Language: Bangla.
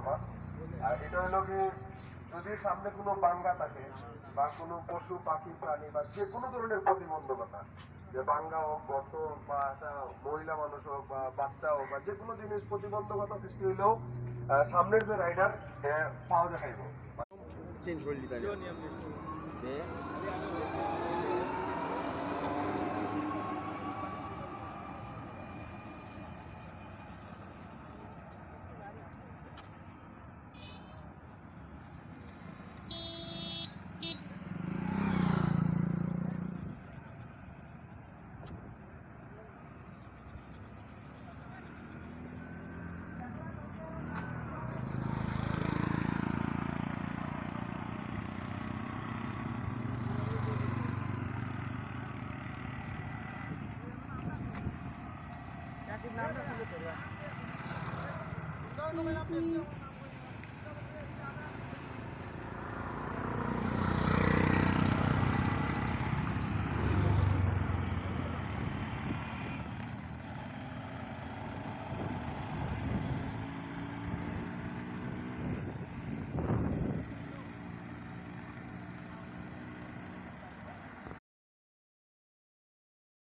মাছ। আর এটা হলো কি, যদি সামনে কোনো বাঙ্গা থাকে বা কোনো পশু পাখি প্রাণী বা যে কোনো ধরনের প্রতিবন্ধকতা, যে বাঙ্গা হোক, গর্ত হোক, বা একটা মহিলা মানুষ হোক বা বাচ্চা হোক, বা যে কোনো জিনিস প্রতিবন্ধকতা সৃষ্টি হইলেও সামনের যে রাইডার পাওয়া দেখাইব। চেঞ্জ করে দিতে নামটা